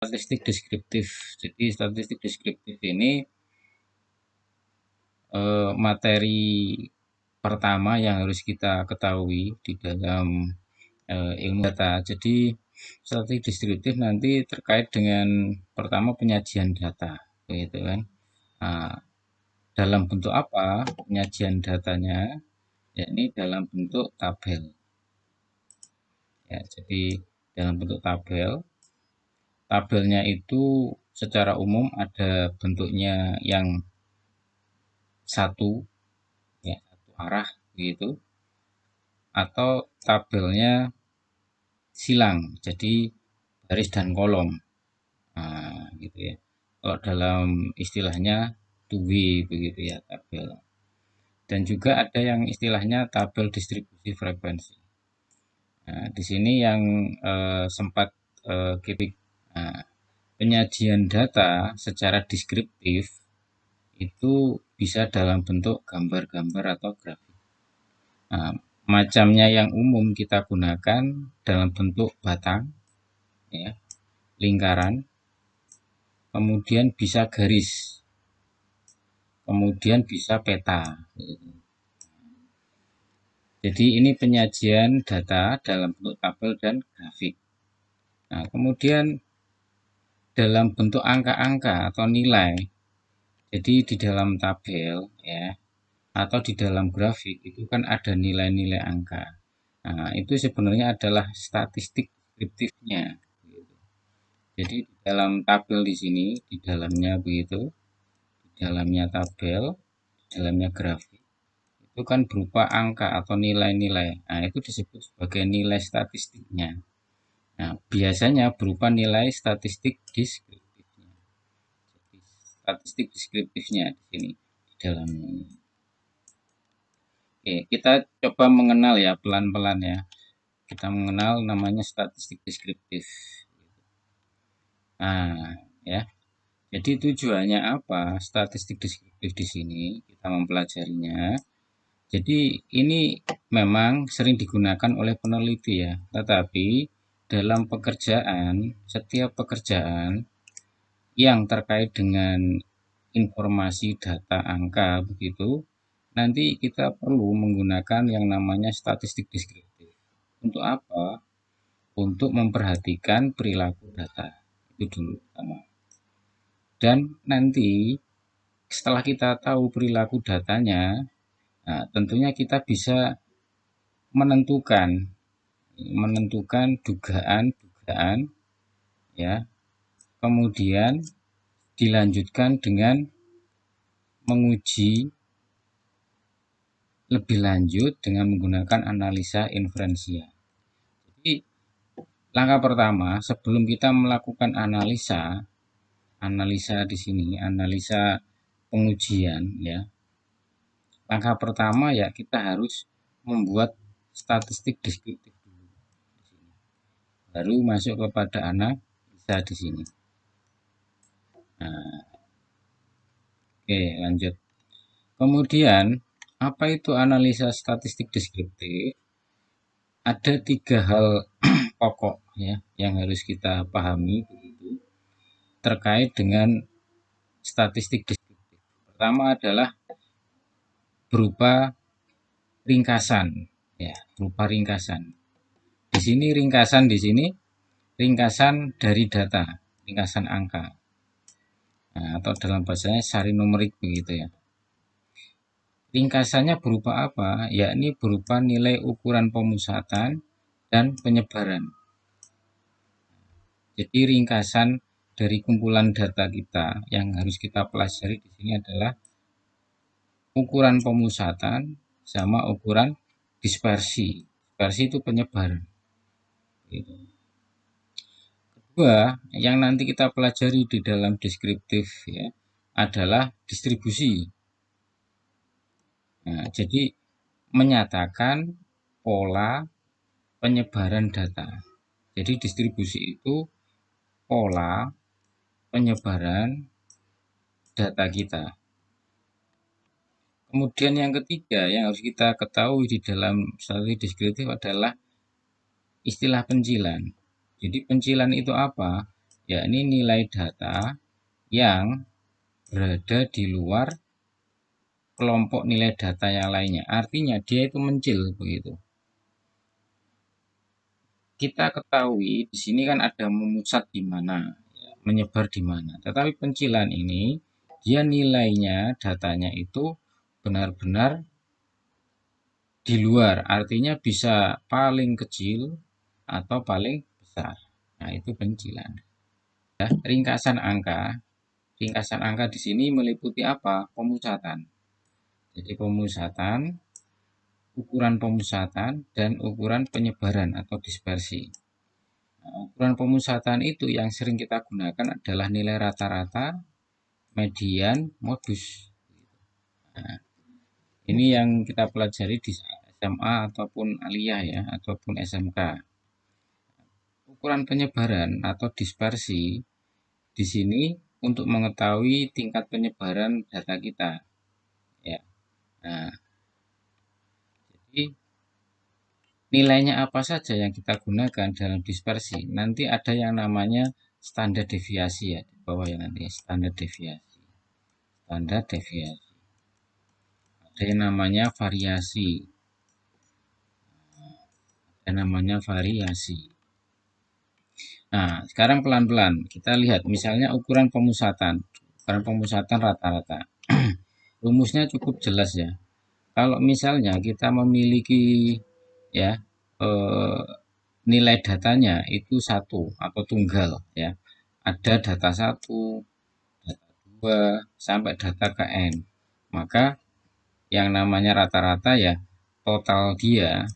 Statistik deskriptif. Jadi statistik deskriptif ini materi pertama yang harus kita ketahui di dalam ilmu data. Jadi statistik deskriptif nanti terkait dengan pertama penyajian data, gitu kan. Nah, dalam bentuk apa penyajian datanya? Yakni dalam bentuk tabel. Ya, jadi dalam bentuk tabel. Tabelnya itu secara umum ada bentuknya yang satu, ya, satu arah gitu, atau tabelnya silang, jadi baris dan kolom. Nah, gitu ya. Kalau dalam istilahnya two way begitu ya tabel. Dan juga ada yang istilahnya tabel distribusi frekuensi. Nah, di sini yang sempat kita penyajian data secara deskriptif itu bisa dalam bentuk gambar-gambar atau grafik. Nah, macamnya yang umum kita gunakan dalam bentuk batang, ya, lingkaran, kemudian bisa garis, kemudian bisa peta. Jadi ini penyajian data dalam bentuk tabel dan grafik. Nah, kemudian dalam bentuk angka-angka atau nilai. Jadi di dalam tabel, ya, atau di dalam grafik itu kan ada nilai-nilai angka. Nah, itu sebenarnya adalah statistik deskriptifnya. Jadi di dalam tabel di sini, di dalamnya begitu, di dalamnya tabel, di dalamnya grafik, itu kan berupa angka atau nilai-nilai. Nah, itu disebut sebagai nilai statistiknya. Nah, biasanya berupa nilai statistik deskriptifnya. Jadi statistik deskriptifnya di sini, di dalamnya ini. Oke, kita coba mengenal ya pelan-pelan ya. Kita mengenal namanya statistik deskriptif. Nah, ya. Jadi tujuannya apa? Statistik deskriptif di sini kita mempelajarinya. Jadi ini memang sering digunakan oleh peneliti ya, tetapi dalam pekerjaan, setiap pekerjaan yang terkait dengan informasi data angka begitu, nanti kita perlu menggunakan yang namanya statistik deskriptif. Untuk apa? Untuk memperhatikan perilaku data. Itu dulu pertama. Dan nanti setelah kita tahu perilaku datanya, nah, tentunya kita bisa menentukan dugaan-dugaan, ya. Kemudian dilanjutkan dengan menguji lebih lanjut dengan menggunakan analisa inferensial. Jadi langkah pertama sebelum kita melakukan analisa di sini, analisa pengujian, ya. Langkah pertama ya kita harus membuat statistik deskriptif dulu. Baru masuk kepada analisa di sini. Nah, oke, lanjut. Kemudian apa itu analisa statistik deskriptif? Ada 3 hal pokok ya yang harus kita pahami begitu terkait dengan statistik deskriptif. Pertama adalah berupa ringkasan, ya, berupa ringkasan. Di sini ringkasan dari data, ringkasan angka. Nah, atau dalam bahasanya sari numerik begitu ya. Ringkasannya berupa apa? Yakni berupa nilai ukuran pemusatan dan penyebaran. Jadi ringkasan dari kumpulan data kita yang harus kita pelajari di sini adalah ukuran pemusatan sama ukuran dispersi. Dispersi itu penyebaran. Kedua, yang nanti kita pelajari di dalam deskriptif ya adalah distribusi. Nah, jadi menyatakan pola penyebaran data. Jadi distribusi itu pola penyebaran data kita. Kemudian yang ketiga yang harus kita ketahui di dalam statistik deskriptif adalah istilah pencilan. Jadi pencilan itu apa? yakni nilai data yang berada di luar kelompok nilai data yang lainnya. Artinya dia itu mencil begitu. Kita ketahui di sini kan ada memusat di mana, menyebar di mana. Tetapi pencilan ini dia nilainya datanya itu benar-benar di luar, artinya bisa paling kecil atau paling besar. Nah, itu pencilan. Ya, ringkasan angka di sini meliputi apa? Pemusatan. Jadi pemusatan, ukuran pemusatan, dan ukuran penyebaran atau dispersi. Nah, ukuran pemusatan itu yang sering kita gunakan adalah nilai rata-rata, median, modus. Nah, ini yang kita pelajari di SMA ataupun aliyah ya, ataupun SMK. Ukuran penyebaran atau dispersi di sini untuk mengetahui tingkat penyebaran data kita. Ya. Nah, jadi nilainya apa saja yang kita gunakan dalam dispersi. Nanti ada yang namanya standar deviasi ya, di bawah ya nanti standar deviasi. Standar deviasi. Ada yang namanya variasi. Ada namanya variasi. Nah, sekarang pelan-pelan kita lihat misalnya ukuran pemusatan. Ukuran pemusatan rata-rata. Rumusnya cukup jelas ya. Kalau misalnya kita memiliki ya eh, nilai datanya itu satu atau tunggal ya. Ada data satu, data 2 sampai data ke n. Maka yang namanya rata-rata ya total dia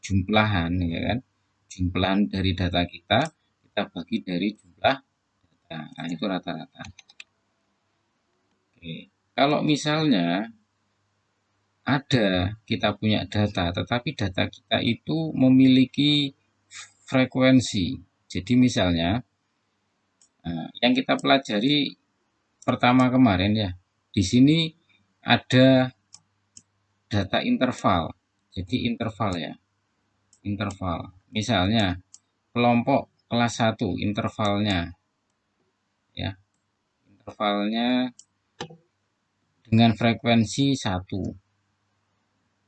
jumlahan ya kan. Jumlahan dari data kita bagi dari jumlah data. Nah, itu rata-rata. Oke. Kalau misalnya ada kita punya data, tetapi data kita itu memiliki frekuensi. Jadi misalnya yang kita pelajari pertama kemarin ya, di sini ada data interval. Jadi interval ya, interval. Misalnya kelompok kelas 1 intervalnya ya, intervalnya dengan frekuensi 1.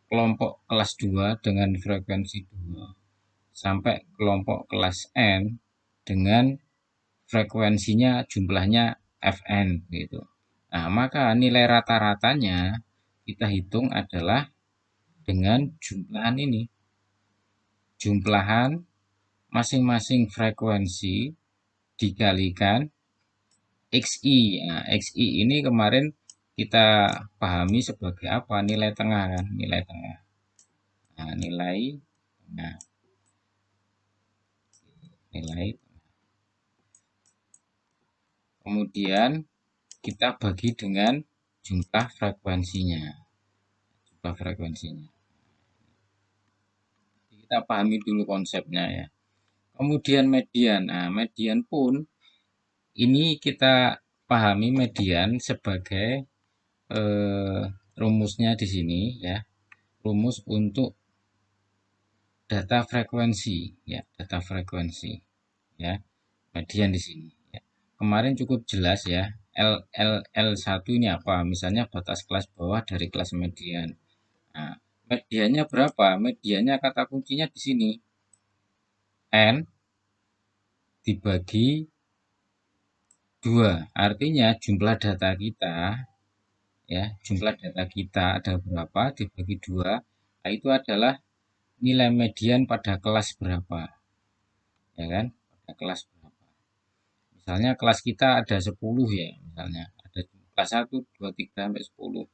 Kelompok kelas 2 dengan frekuensi 2 sampai kelompok kelas N dengan frekuensinya jumlahnya Fn gitu. Nah, maka nilai rata-ratanya kita hitung adalah dengan jumlahan ini. Jumlahan masing-masing frekuensi dikalikan XI. Nah, XI ini kemarin kita pahami sebagai apa? Nilai tengah kan, nilai tengah. Nah, nilai tengah. Nilai. Kemudian kita bagi dengan jumlah frekuensinya. Jumlah frekuensinya. Kita pahami dulu konsepnya ya. Kemudian median. Nah, median pun ini kita pahami median sebagai rumusnya di sini ya. Rumus untuk data frekuensi ya, data frekuensi ya. Median di sini ya. Kemarin cukup jelas ya. L1 ini apa? Misalnya batas kelas bawah dari kelas median. Nah, mediannya berapa? Mediannya kata kuncinya di sini. N dibagi 2. Artinya jumlah data kita ya, jumlah data kita ada berapa dibagi 2. Nah, itu adalah nilai median pada kelas berapa. Ya kan? Pada kelas berapa. Misalnya kelas kita ada 10 ya, misalnya ada kelas 1, 2, 3 sampai 10.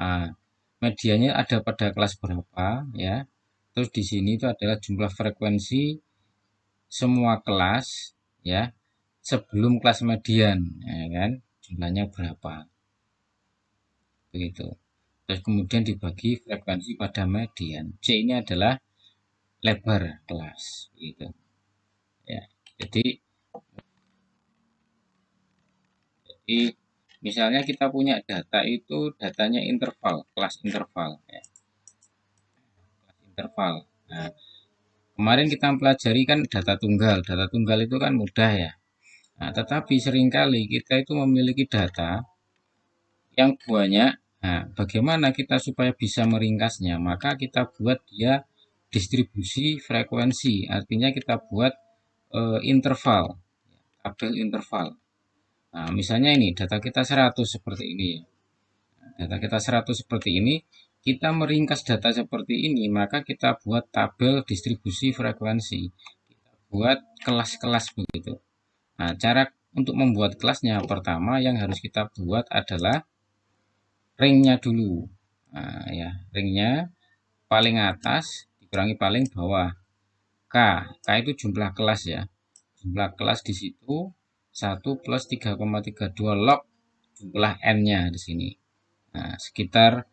Nah, mediannya ada pada kelas berapa ya. Terus di sini itu adalah jumlah frekuensi semua kelas ya sebelum kelas median ya kan, jumlahnya berapa. Begitu. Terus kemudian dibagi frekuensi pada median. C ini adalah lebar kelas gitu. Ya. Jadi misalnya kita punya data itu datanya interval, kelas interval ya. Kelas interval. Nah, kemarin kita pelajari kan data tunggal. Data tunggal itu kan mudah ya. Nah, tetapi seringkali kita itu memiliki data yang banyak. Nah, bagaimana kita supaya bisa meringkasnya? Maka kita buat dia distribusi frekuensi. Artinya kita buat interval, tabel interval. Nah, misalnya ini data kita 100 seperti ini. Data kita 100 seperti ini, kita meringkas data seperti ini, maka kita buat tabel distribusi frekuensi. Kita buat kelas-kelas begitu. Nah, cara untuk membuat kelasnya pertama yang harus kita buat adalah ringnya dulu. Nah, ya, ringnya paling atas dikurangi paling bawah. K itu jumlah kelas ya. Jumlah kelas di situ 1 plus 3,32 log jumlah n-nya di sini. Nah, sekitar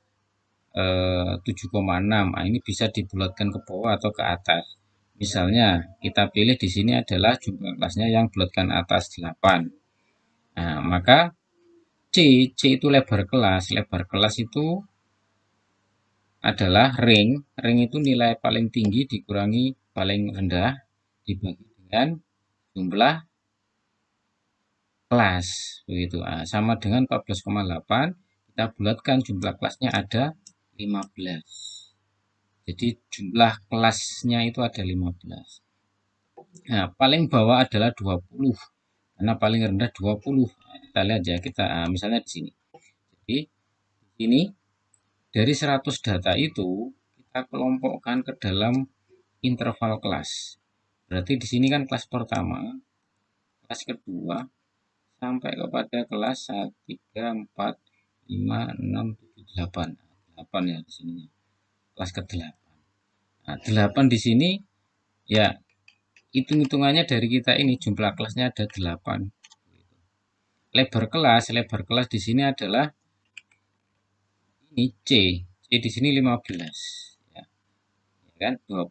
7,6. Nah, ini bisa dibulatkan ke bawah atau ke atas. Misalnya, kita pilih di sini adalah jumlah kelasnya yang bulatkan atas 8. Nah, maka C itu lebar kelas. Lebar kelas itu adalah ring. Ring itu nilai paling tinggi dikurangi paling rendah dibagi dengan jumlah kelas. Begitu. Nah, sama dengan 14,8. Kita bulatkan jumlah kelasnya ada 15. Jadi jumlah kelasnya itu ada 15. Nah, paling bawah adalah 20. Karena paling rendah 20. Nah, kita lihat ya, kita misalnya di sini. Jadi ini dari 100 data itu kita kelompokkan ke dalam interval kelas. Berarti di sini kan kelas pertama, kelas kedua, sampai kepada kelas 1, 3, 4, 5, 6, 7, 8. 8 ya di sini. Kelas ke-8. Nah, 8 di sini ya hitung-hitungannya dari kita ini jumlah kelasnya ada 8. Lebar kelas di sini adalah ini C di sini 15 ya, kan 20,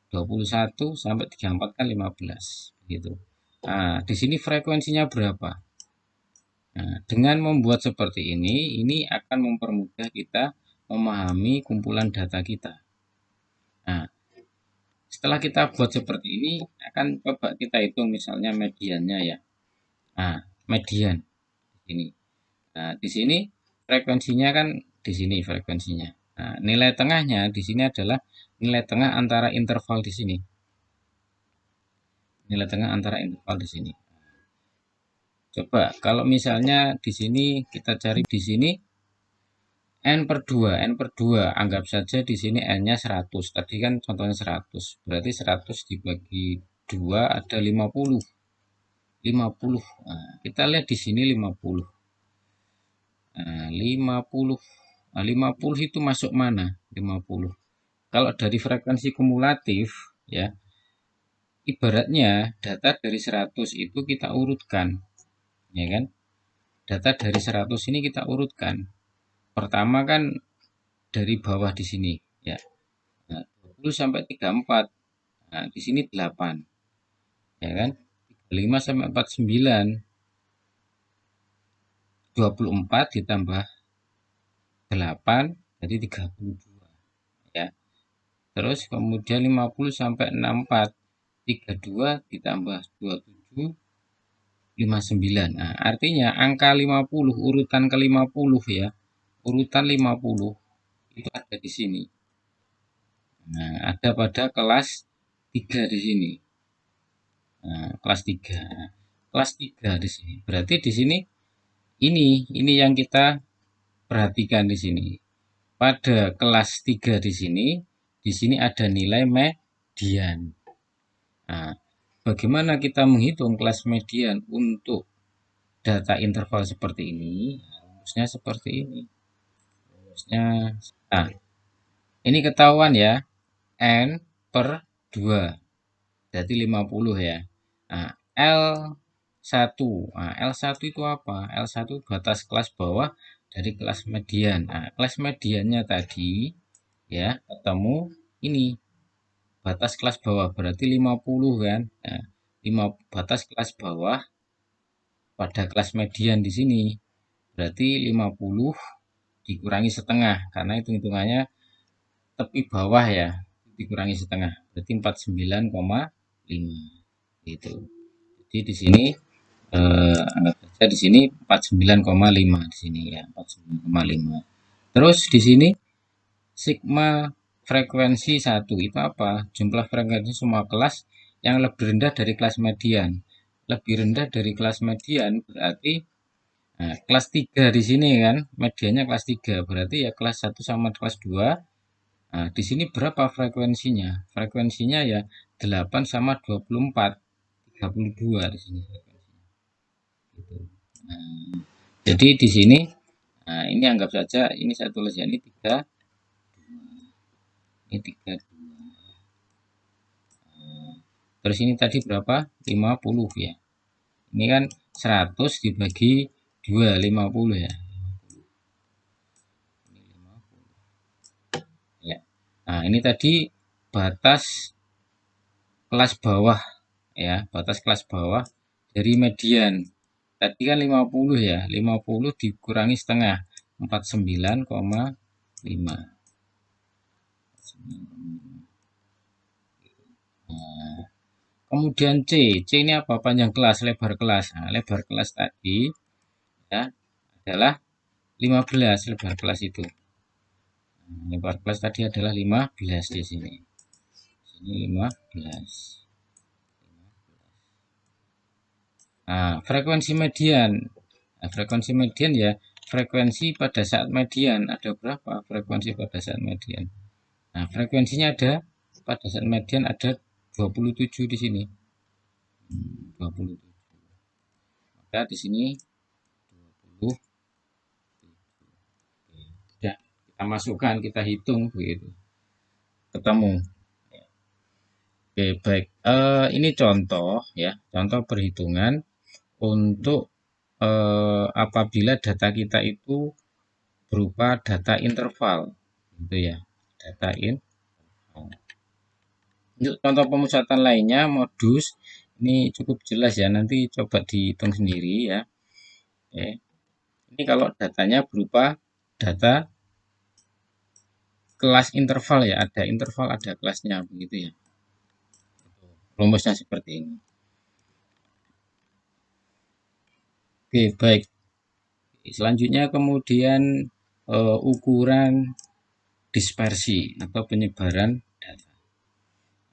21 sampai 34 kan 15 gitu. Nah, di sini frekuensinya berapa? Nah, dengan membuat seperti ini akan mempermudah kita memahami kumpulan data kita. Nah, setelah kita buat seperti ini, akan coba kita hitung misalnya mediannya ya. Nah, median ini. Nah, di sini frekuensinya kan di sini frekuensinya. Nah, nilai tengahnya di sini adalah nilai tengah antara interval di sini. Nilai tengah antara interval di sini. Coba kalau misalnya di sini kita cari di sini n per 2, anggap saja di sini n-nya 100. Tadi kan contohnya 100. Berarti 100 dibagi 2 ada 50. 50. Nah, kita lihat di sini 50. Nah, 50. Nah, 50 itu masuk mana? 50. Kalau dari frekuensi kumulatif ya, ibaratnya data dari 100 itu kita urutkan. Ya kan? Data dari 100 ini kita urutkan. Pertama kan dari bawah di sini ya. Nah, 20 sampai 34. Nah, di sini 8. Ya kan? 35 sampai 49. 24 ditambah 8 jadi 32 ya. Terus kemudian 50 sampai 64. 32 ditambah 27 59. Nah, artinya angka 50 urutan ke-50 ya. Urutan 50 itu ada di sini. Nah, ada pada kelas 3 di sini. Nah, kelas 3. Kelas 3 di sini. Berarti di sini ini yang kita perhatikan di sini. Pada kelas 3 di sini ada nilai median. Nah, bagaimana kita menghitung kelas median untuk data interval seperti ini? Rumusnya seperti ini. Rumusnya, nah, ini ketahuan ya, n per 2, berarti 50 ya. Nah, L1. Nah, L1 itu apa? L1 batas kelas bawah dari kelas median. Nah, kelas mediannya tadi ya ketemu ini batas kelas bawah berarti 50 kan. Nah, batas kelas bawah pada kelas median di sini berarti 50 dikurangi setengah karena hitung-hitungannya tepi bawah ya, dikurangi setengah berarti 49,5 gitu. Jadi di sini anggap saja di sini 49,5 di sini ya, 49,5. Terus di sini sigma frekuensi 1 itu apa? Jumlah frekuensi semua kelas yang lebih rendah dari kelas median. Lebih rendah dari kelas median berarti kelas 3 di sini kan, mediannya kelas 3 berarti ya kelas 1 sama kelas 2. Nah, di sini berapa frekuensinya? Frekuensinya ya 8 sama 24, 32 di sini frekuensinya. Gitu. Nah, jadi di sini, nah ini anggap saja ini saya tulis ya, ini 3, ini 3. Terus ini tadi berapa? 50 ya. Ini kan 100 dibagi 2, 50 ya. Ini 50. Ya. Nah, ini tadi batas kelas bawah ya, batas kelas bawah dari median. Tadi kan 50 ya, 50 dikurangi setengah, 49,5. Nah, kemudian C ini apa? Panjang kelas, lebar kelas. Nah, lebar kelas tadi ya adalah 15 lebar kelas itu. Nah, lebar kelas tadi adalah 15 di sini. Sini 15. Nah, frekuensi median. Nah, frekuensi median ya, frekuensi pada saat median. Ada berapa frekuensi pada saat median? Nah, frekuensinya ada pada saat median ada 27 di sini. 27. Maka di sini 20. Ya, kita masukkan, kita hitung begitu. Ketemu. Oke, baik. Ini contoh ya, contoh perhitungan untuk apabila data kita itu berupa data interval, gitu ya, data interval. Untuk contoh pemusatan lainnya, modus ini cukup jelas ya, nanti coba dihitung sendiri ya. Oke. Ini kalau datanya berupa data kelas interval ya, ada interval, ada kelasnya begitu ya. Rumusnya seperti ini. Oke, baik. Selanjutnya kemudian ukuran dispersi atau penyebaran data.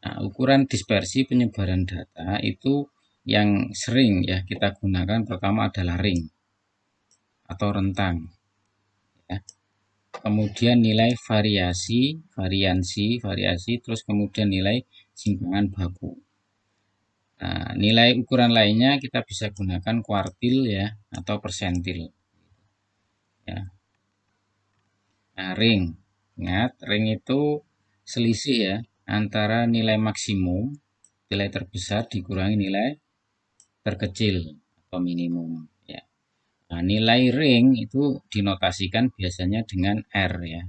Nah, ukuran dispersi penyebaran data itu yang sering ya kita gunakan pertama adalah ring atau rentang. Ya. Kemudian nilai variasi, terus kemudian nilai simpangan baku. Nah, nilai ukuran lainnya kita bisa gunakan kuartil ya atau persentil. Ya. Nah, ring. Ingat, ring itu selisih ya antara nilai maksimum, nilai terbesar dikurangi nilai terkecil atau minimum. Ya. Nah, nilai ring itu dinotasikan biasanya dengan R ya.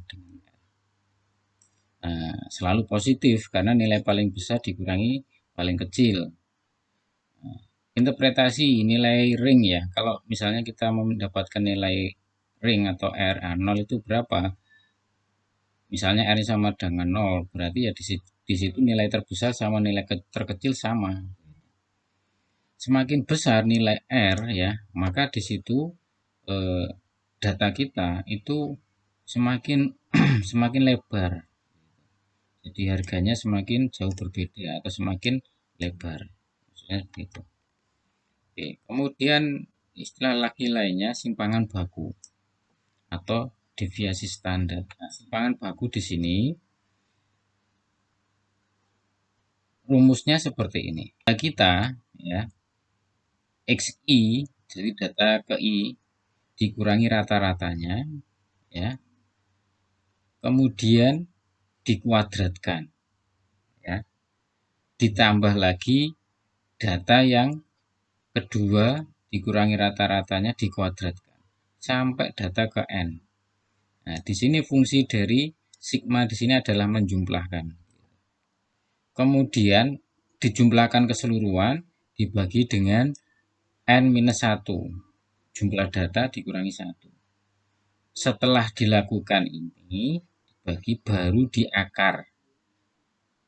Nah, selalu positif karena nilai paling besar dikurangi paling kecil. Nah, interpretasi nilai ring ya. Kalau misalnya kita mendapatkan nilai ring atau R, 0 itu berapa? Misalnya R sama dengan 0, berarti ya di situ nilai terbesar sama nilai terkecil sama. Semakin besar nilai R ya, maka di situ data kita itu semakin semakin lebar. Jadi harganya semakin jauh berbeda atau semakin lebar. Maksudnya begitu. Oke, kemudian istilah lagi lainnya simpangan baku atau deviasi standar. Nah, simpangan baku di sini rumusnya seperti ini. Kita ya XI jadi data ke I dikurangi rata-ratanya ya. Kemudian dikuadratkan ya. Ditambah lagi data yang kedua dikurangi rata-ratanya dikuadratkan sampai data ke N. Nah, di sini fungsi dari sigma di sini adalah menjumlahkan. Kemudian dijumlahkan keseluruhan dibagi dengan N-1. Jumlah data dikurangi 1. Setelah dilakukan ini dibagi baru di akar.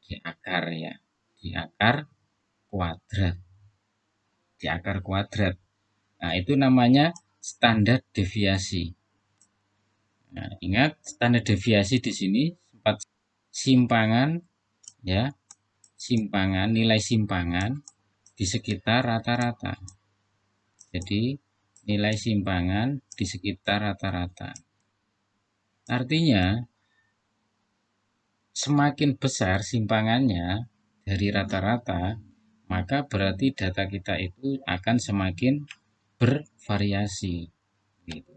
Di akar ya. Di akar kuadrat. di akar kuadrat. Nah, itu namanya standar deviasi. Nah, ingat standar deviasi di sini sempat simpangan ya, nilai simpangan di sekitar rata-rata. Jadi nilai simpangan di sekitar rata-rata. Artinya semakin besar simpangannya dari rata-rata, maka berarti data kita itu akan semakin bervariasi. Gitu.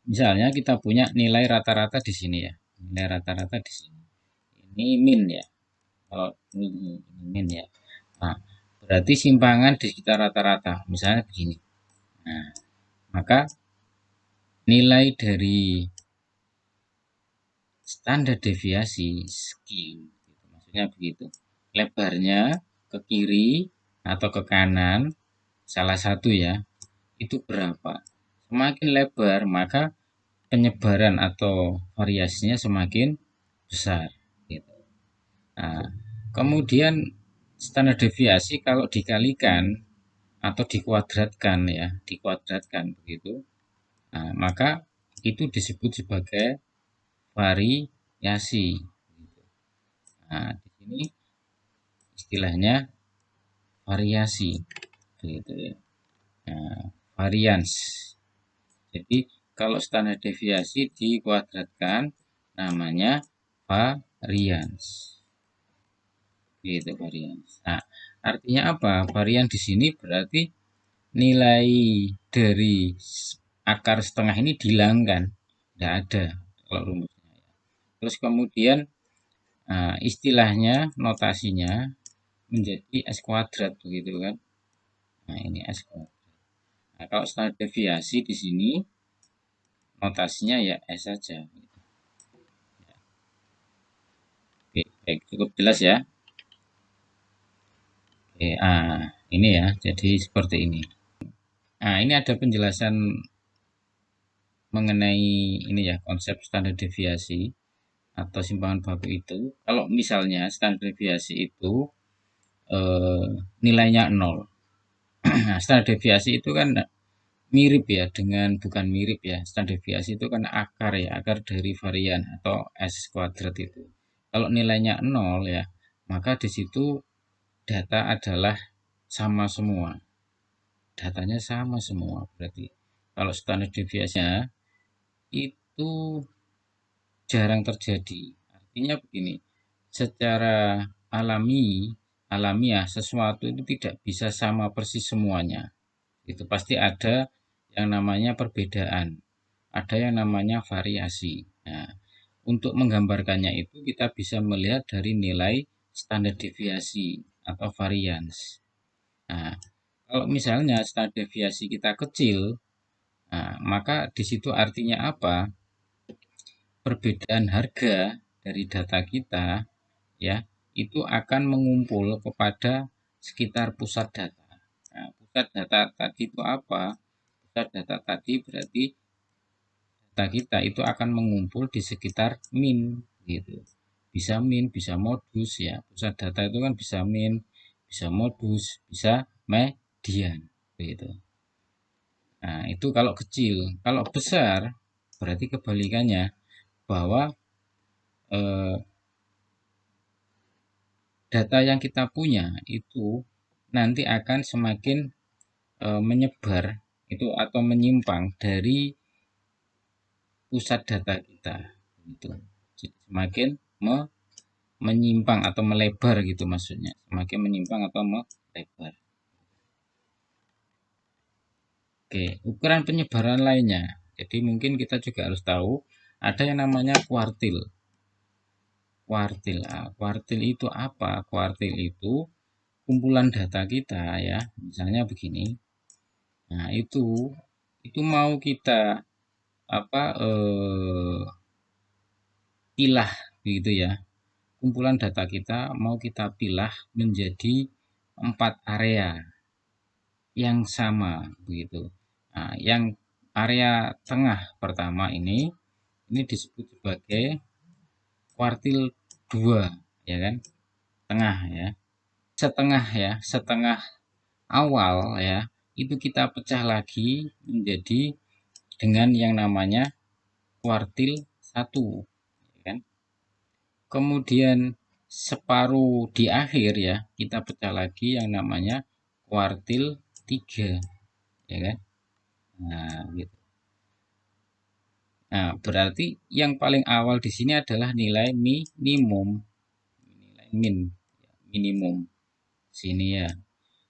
Misalnya kita punya nilai rata-rata di sini ya, nilai rata-rata di sini. Ini min ya, kalau ini min ya. Nah, berarti simpangan di sekitar rata-rata, misalnya begini. Nah, maka nilai dari standar deviasi skew, maksudnya begitu. Lebarnya ke kiri atau ke kanan, salah satu ya, itu berapa? Semakin lebar, maka penyebaran atau variasinya semakin besar. Gitu. Nah, kemudian standar deviasi kalau dikalikan atau dikuadratkan ya, dikuadratkan begitu, nah, maka itu disebut sebagai variasi. Nah, di sini istilahnya variasi, gitu ya. Nah, varians. Jadi kalau standar deviasi dikuadratkan namanya varians. Gitu varians. Nah, artinya apa? Varian di sini berarti nilai dari akar setengah ini dihilangkan, tidak ada kalau rumusnya. Terus kemudian istilahnya, notasinya menjadi S kuadrat begitu kan. Nah, ini S kuadrat. Nah, kalau standar deviasi di sini notasinya ya S saja. Oke, baik, cukup jelas ya. Oke, ini ya, jadi seperti ini. Nah, ini ada penjelasan mengenai ini ya, konsep standar deviasi atau simpangan baku itu. Kalau misalnya standar deviasi itu nilainya 0. Nah, standar deviasi itu kan mirip ya dengan, bukan mirip ya, standar deviasi itu kan akar ya, akar dari varian atau S kuadrat itu. Kalau nilainya 0 ya, maka di situ data adalah sama semua. Datanya sama semua berarti. Kalau standar deviasinya itu jarang terjadi. Artinya begini, secara alamiah sesuatu itu tidak bisa sama persis semuanya. Itu pasti ada yang namanya perbedaan, ada yang namanya variasi. Nah, untuk menggambarkannya itu kita bisa melihat dari nilai standar deviasi atau varians. Nah, kalau misalnya standar deviasi kita kecil, nah, maka di situ artinya apa? Perbedaan harga dari data kita ya itu akan mengumpul kepada sekitar pusat data. Nah, pusat data tadi itu apa? Pusat data tadi berarti data kita itu akan mengumpul di sekitar min gitu. Bisa min, bisa modus ya. Pusat data itu kan bisa min, bisa modus, bisa median gitu. Nah, itu kalau kecil. Kalau besar berarti kebalikannya, bahwa eh, data yang kita punya itu nanti akan semakin menyebar itu atau menyimpang dari pusat data kita itu. Jadi semakin menyimpang atau melebar gitu maksudnya, semakin menyimpang atau melebar. Oke, ukuran penyebaran lainnya, jadi mungkin kita juga harus tahu ada yang namanya kuartil. Kuartil itu apa? Kuartil itu kumpulan data kita ya, misalnya begini. Nah, itu mau kita apa pilah begitu ya. Kumpulan data kita mau kita pilah menjadi 4 area yang sama begitu. Nah, yang area tengah pertama ini disebut sebagai kuartil 2 ya kan? Tengah ya. Setengah ya, setengah awal ya, itu kita pecah lagi menjadi dengan yang namanya kuartil 1, kan? Kemudian separuh di akhir ya, kita pecah lagi yang namanya kuartil 3, ya kan? Nah, gitu. Nah, berarti yang paling awal di sini adalah nilai minimum, nilai minimum. Sini ya.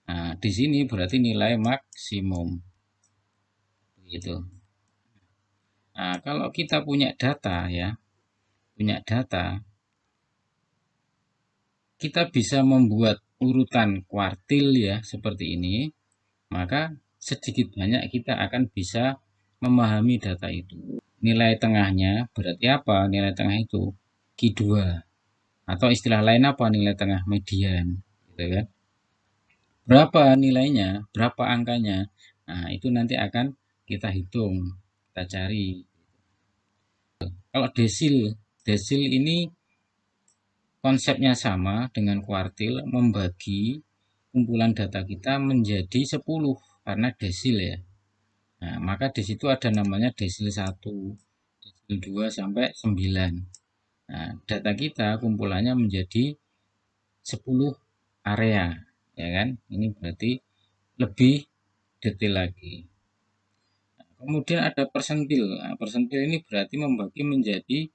Nah, di sini berarti nilai maksimum. Gitu. Nah, kalau kita punya data ya, punya data, kita bisa membuat urutan kuartil ya seperti ini, maka sedikit banyak kita akan bisa memahami data itu. Nilai tengahnya berarti apa? Nilai tengah itu Q2 atau istilah lain apa nilai tengah median, gitu kan? Berapa nilainya, berapa angkanya? Nah, itu nanti akan kita hitung, kita cari. Kalau desil, desil ini konsepnya sama dengan kuartil, membagi kumpulan data kita menjadi 10 karena desil ya. Nah, maka di situ ada namanya desil 1, desil 2 sampai 9. Nah, data kita kumpulannya menjadi 10 area, ya kan? Ini berarti lebih detail lagi. Nah, kemudian ada persentil. Nah, persentil ini berarti membagi menjadi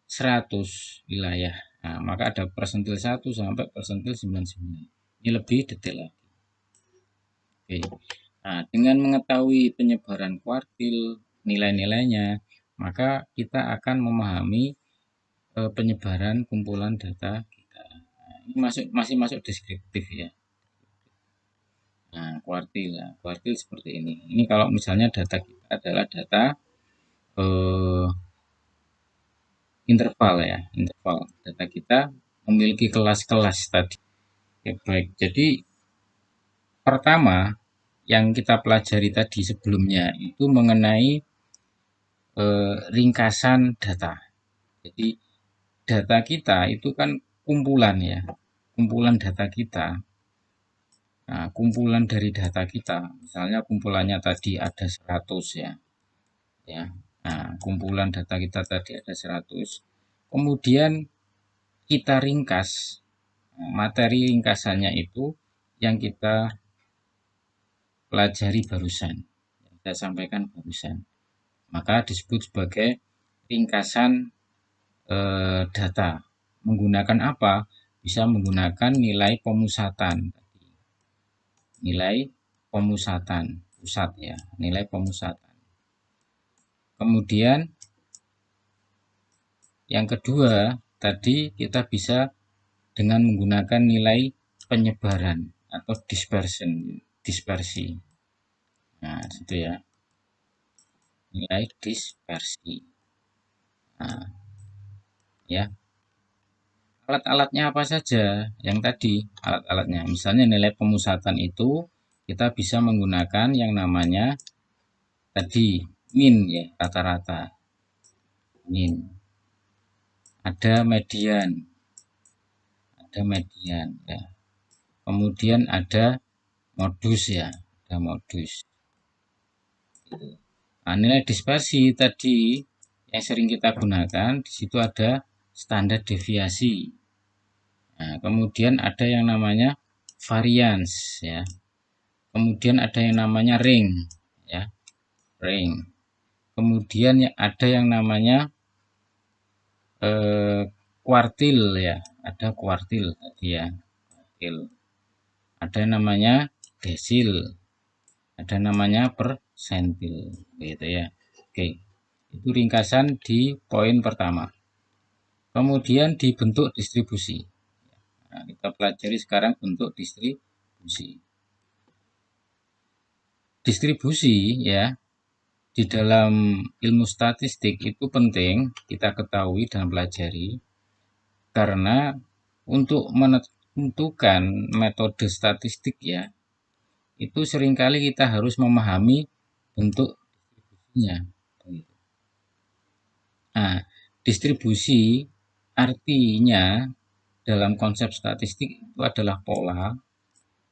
100 wilayah. Nah, maka ada persentil 1 sampai persentil 99. Ini lebih detail lagi. Oke. Nah, dengan mengetahui penyebaran kuartil, nilai-nilainya, maka kita akan memahami penyebaran kumpulan data kita. Nah, ini masih masuk deskriptif ya. Nah, kuartil. Nah, kuartil seperti ini. Ini kalau misalnya data kita adalah data eh, interval ya, interval. Data kita memiliki kelas-kelas tadi. Ya, baik. Jadi pertama yang kita pelajari tadi sebelumnya itu mengenai ringkasan data. Jadi data kita itu kan kumpulan ya, kumpulan data kita. Nah, kumpulan dari data kita, misalnya kumpulannya tadi ada 100 ya. Ya. Nah, kumpulan data kita tadi ada 100. Kemudian kita ringkas. Nah, materi ringkasannya itu yang kita pelajari barusan, yang saya sampaikan barusan. Maka disebut sebagai ringkasan data. Menggunakan apa? Bisa menggunakan nilai pemusatan. Nilai pemusatan, pusat ya, nilai pemusatan. Kemudian yang kedua, tadi kita bisa dengan menggunakan nilai penyebaran atau dispersi. Nah, itu ya, nilai dispersi. Nah, ya, alat-alatnya apa saja? Yang tadi, alat-alatnya. Misalnya nilai pemusatan itu kita bisa menggunakan yang namanya tadi min ya, rata-rata. Min. Ada median. Ada median ya. Kemudian ada modus ya, ada modus. Nah, nilai dispersi tadi yang sering kita gunakan di situ ada standar deviasi. Nah, kemudian ada yang namanya variance ya. Kemudian ada yang namanya ring ya, ring. Kemudian ada yang namanya kuartil ya, ada kuartil tadi ya, kuartil. Ada yang namanya desil, ada namanya persentil, gitu ya. Oke, itu ringkasan di poin pertama. Kemudian di bentuk distribusi. Nah, kita pelajari sekarang bentuk distribusi. Distribusi ya, di dalam ilmu statistik itu penting kita ketahui dan pelajari karena untuk menentukan metode statistik ya, itu seringkali kita harus memahami bentuk distribusinya. Nah, distribusi artinya dalam konsep statistik itu adalah pola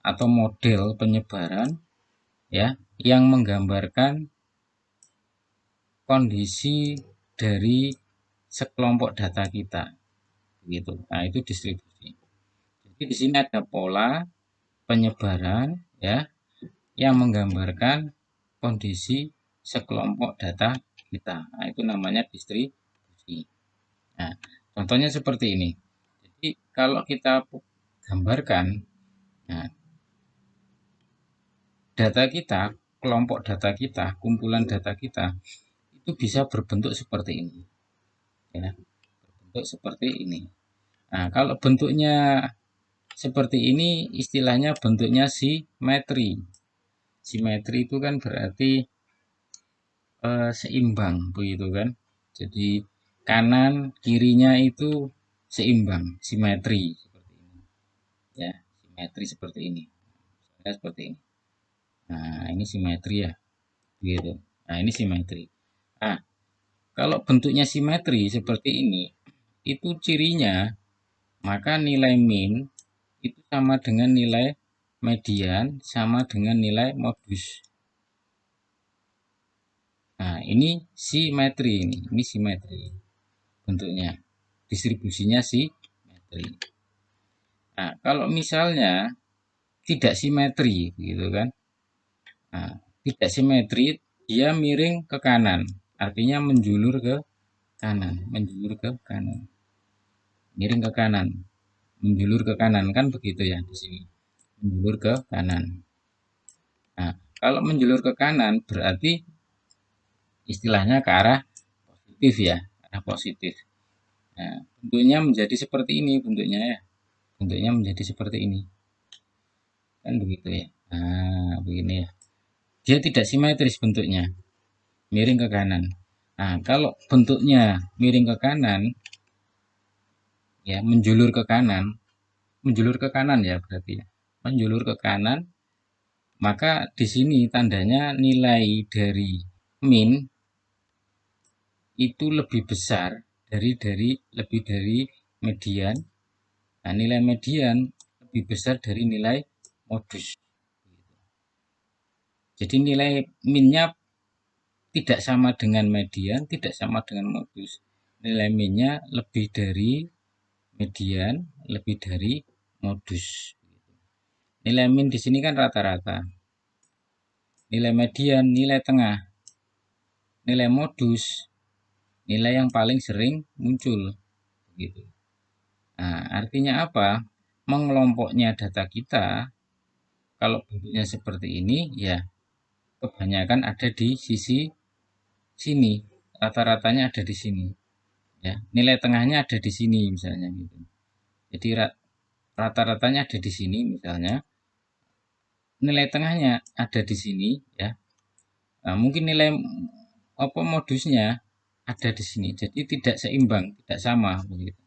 atau model penyebaran ya yang menggambarkan kondisi dari sekelompok data kita gitu. Nah, itu distribusi. Jadi di sini ada pola penyebaran ya yang menggambarkan kondisi sekelompok data kita. Nah, itu namanya distribusi. Nah, contohnya seperti ini. Jadi kalau kita gambarkan nah, data kita, kelompok data kita, kumpulan data kita itu bisa berbentuk seperti ini. Ya, berbentuk seperti ini. Nah, kalau bentuknya seperti ini istilahnya bentuknya simetri. Simetri itu kan berarti seimbang begitu kan. Jadi kanan kirinya itu seimbang, simetri seperti ini. Ya, simetri seperti ini. Ya, seperti ini. Nah, ini simetri ya. Gitu. Nah, ini simetri. Nah, kalau bentuknya simetri seperti ini, itu cirinya maka nilai min itu sama dengan nilai median sama dengan nilai modus. Nah, ini simetri ini simetri bentuknya. Distribusinya simetri. Nah, kalau misalnya tidak simetri gitu kan. Nah, tidak simetri dia miring ke kanan. Artinya menjulur ke kanan, menjulur ke kanan. Miring ke kanan, menjulur ke kanan kan begitu ya di sini. Menjulur ke kanan. Nah, kalau menjulur ke kanan berarti istilahnya ke arah positif ya, arah positif. Nah, bentuknya menjadi seperti ini bentuknya ya. Bentuknya menjadi seperti ini. Kan begitu ya. Nah, begini ya. Dia tidak simetris bentuknya, miring ke kanan. Nah, kalau bentuknya miring ke kanan, ya menjulur ke kanan ya berarti ya. Menjulur ke kanan, maka di sini tandanya nilai dari min itu lebih besar lebih dari median. Nah, nilai median lebih besar dari nilai modus. Jadi nilai minnya tidak sama dengan median, tidak sama dengan modus. Nilai minnya lebih dari median, lebih dari modus. Nilai min di sini kan rata-rata. Nilai median, nilai tengah. Nilai modus, nilai yang paling sering muncul. Gitu. Nah, artinya apa? Mengelompoknya data kita, kalau bentuknya seperti ini, ya kebanyakan ada di sisi sini. Rata-ratanya ada di sini. Ya, nilai tengahnya ada di sini misalnya gitu. Jadi rata-ratanya ada di sini misalnya. Nilai tengahnya ada di sini ya. Nah, mungkin nilai apa modusnya ada di sini. Jadi tidak seimbang, tidak sama begitu.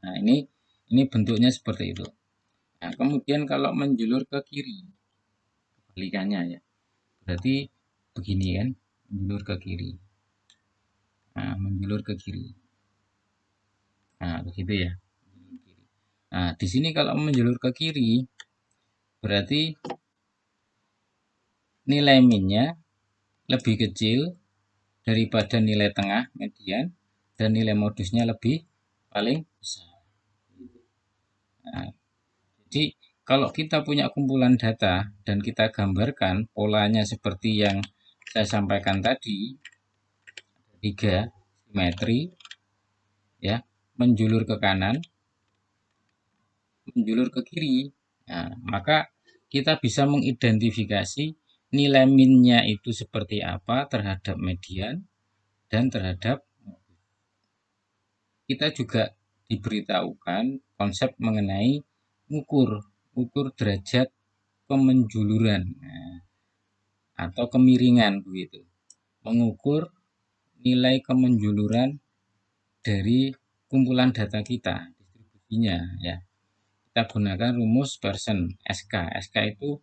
Nah, ini bentuknya seperti itu. Nah, kemudian kalau menjulur ke kiri, kebalikannya ya. Berarti begini kan, menjulur ke kiri. Nah, menjulur ke kiri. Nah, begitu ya. Nah, di sini kalau menjulur ke kiri, berarti nilai minnya lebih kecil daripada nilai tengah median dan nilai modusnya lebih paling besar. Nah, jadi kalau kita punya kumpulan data dan kita gambarkan polanya seperti yang saya sampaikan tadi, 3 simetri ya, menjulur ke kanan, menjulur ke kiri. Nah, maka kita bisa mengidentifikasi nilai minnya itu seperti apa terhadap median dan terhadap kita juga diberitahukan konsep mengenai ukur derajat kemenjuluran atau kemiringan begitu. Mengukur nilai kemenjuluran dari kumpulan data kita, distribusinya ya. Kita gunakan rumus Pearson SK. SK itu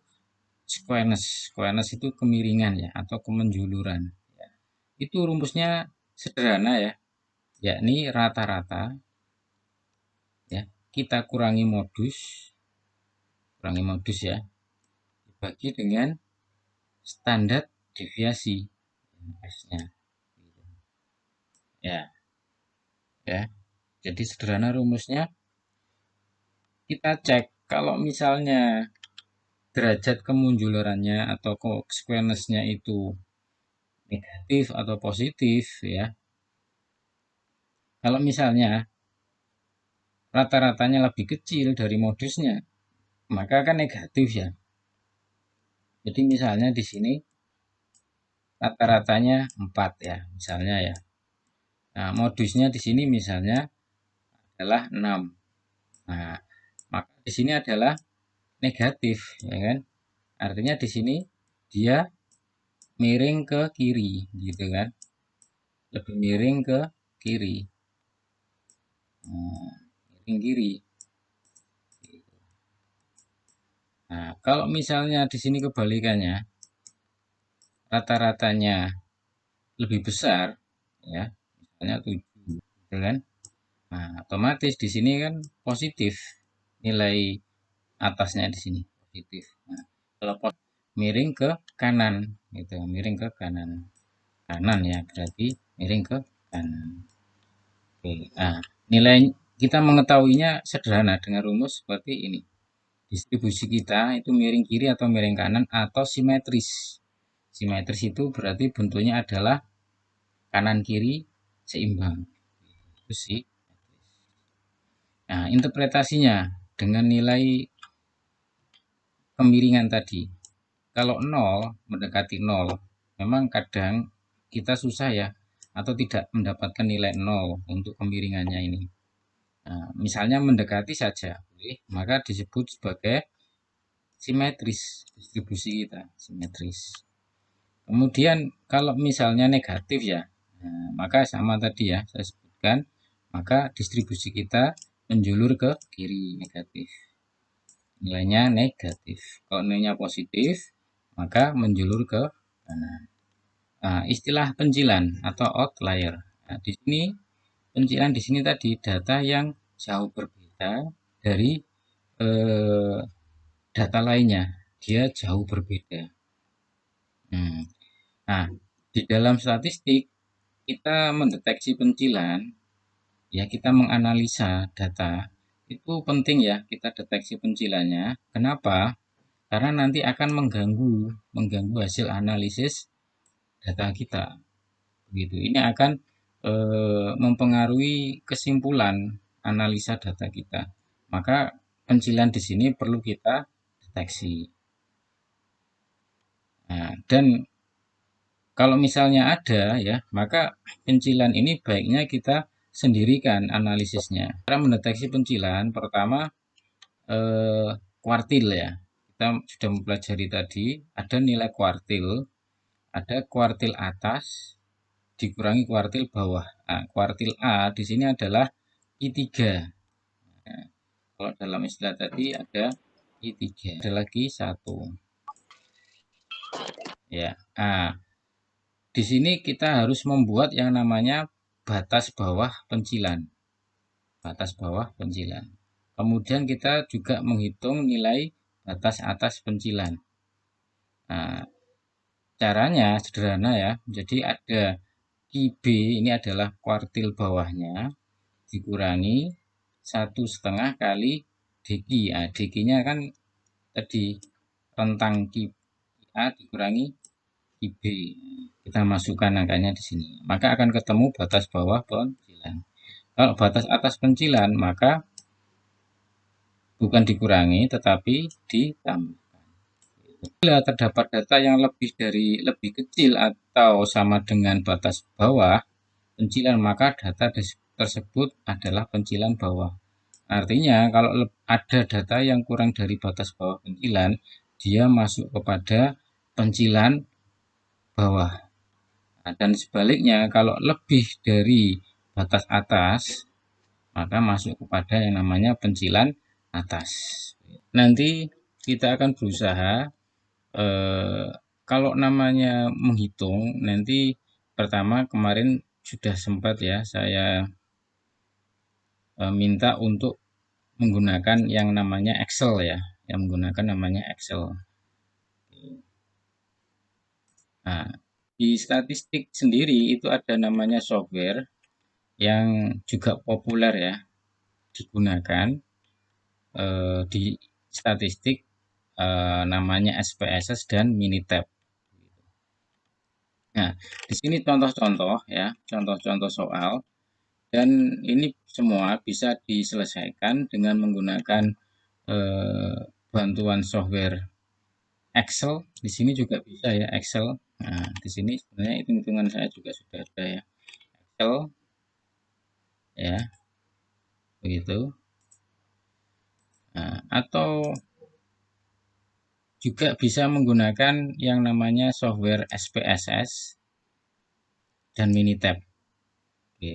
squareness. Squareness itu kemiringan ya atau kemenjuluran. Ya. Itu rumusnya sederhana ya, yakni rata-rata ya kita kurangi modus kurangi modus ya, dibagi dengan standar deviasi S-nya. Ya, ya. Jadi sederhana rumusnya, kita cek kalau misalnya derajat kemunjulannya atau squareness-nya itu negatif atau positif ya. Kalau misalnya rata-ratanya lebih kecil dari modusnya, maka kan negatif ya. Jadi misalnya di sini rata-ratanya 4 ya, misalnya ya. Nah, modusnya di sini misalnya adalah 6. Nah, maka di sini adalah negatif, ya kan? Artinya di sini dia miring ke kiri, gitu kan? Lebih miring ke kiri. Nah, miring kiri. Nah, kalau misalnya di sini kebalikannya, rata-ratanya lebih besar, ya, misalnya 7, gitu kan? Nah, otomatis di sini kan positif nilai atasnya di sini positif. Nah, kalau miring ke kanan, gitu, miring ke kanan, kanan ya berarti miring ke kanan. Oke, nah nilai kita mengetahuinya sederhana dengan rumus seperti ini. Distribusi kita itu miring kiri atau miring kanan atau simetris. Simetris itu berarti bentuknya adalah kanan kiri seimbang. Itu sih. Nah, interpretasinya dengan nilai kemiringan tadi. Kalau 0 mendekati 0, memang kadang kita susah ya atau tidak mendapatkan nilai 0 untuk kemiringannya ini. Nah, misalnya mendekati saja, maka disebut sebagai simetris distribusi kita, simetris. Kemudian kalau misalnya negatif ya, nah, maka sama tadi ya saya sebutkan, maka distribusi kita menjulur ke kiri, negatif. Nilainya negatif. Kalau nilainya positif, maka menjulur ke kanan. Nah, istilah pencilan atau outlier. Nah, di sini pencilan di sini tadi data yang jauh berbeda dari eh, data lainnya. Dia jauh berbeda. Nah, di dalam statistik kita mendeteksi pencilan, ya kita menganalisa data. Itu penting ya kita deteksi pencilannya. Kenapa? Karena nanti akan mengganggu hasil analisis data kita. Begitu. Ini akan mempengaruhi kesimpulan analisa data kita. Maka pencilan di sini perlu kita deteksi. Nah, dan kalau misalnya ada ya, maka pencilan ini baiknya kita sendirikan analisisnya. Cara mendeteksi pencilan pertama kuartil ya. Kita sudah mempelajari tadi ada nilai kuartil, ada kuartil atas dikurangi kuartil bawah. Nah, kuartil A di sini adalah I3. Nah, kalau dalam istilah tadi ada I3. Ada lagi 1. Ya. Nah, di sini kita harus membuat yang namanya batas bawah pencilan. Batas bawah pencilan. Kemudian kita juga menghitung nilai batas atas pencilan. Nah, caranya sederhana ya. Jadi ada QB ini adalah kuartil bawahnya dikurangi 1,5 kali DQ. Nah, DQ-nya kan tadi rentang QA dikurangi QB. Kita masukkan angkanya di sini. Maka akan ketemu batas bawah pencilan. Kalau batas atas pencilan maka bukan dikurangi tetapi ditambah. Bila terdapat data yang lebih kecil atau sama dengan batas bawah pencilan, maka data tersebut adalah pencilan bawah. Artinya kalau ada data yang kurang dari batas bawah pencilan, dia masuk kepada pencilan bawah. Nah, dan sebaliknya kalau lebih dari batas atas, maka masuk kepada yang namanya pencilan atas. Nanti kita akan berusaha kalau namanya menghitung, nanti pertama kemarin sudah sempat ya saya minta untuk menggunakan yang namanya Excel ya. yang menggunakan namanya Excel. Nah, di statistik sendiri itu ada namanya software yang juga populer ya digunakan di statistik, namanya SPSS dan Minitab. Nah, di sini contoh-contoh ya, contoh-contoh soal, dan ini semua bisa diselesaikan dengan menggunakan eh, bantuan software Excel. Di sini juga bisa ya Excel. Nah, di sini sebenarnya hitung-hitungan saya juga sudah ada ya. Excel ya, begitu. Nah, atau juga bisa menggunakan yang namanya software SPSS dan Minitab.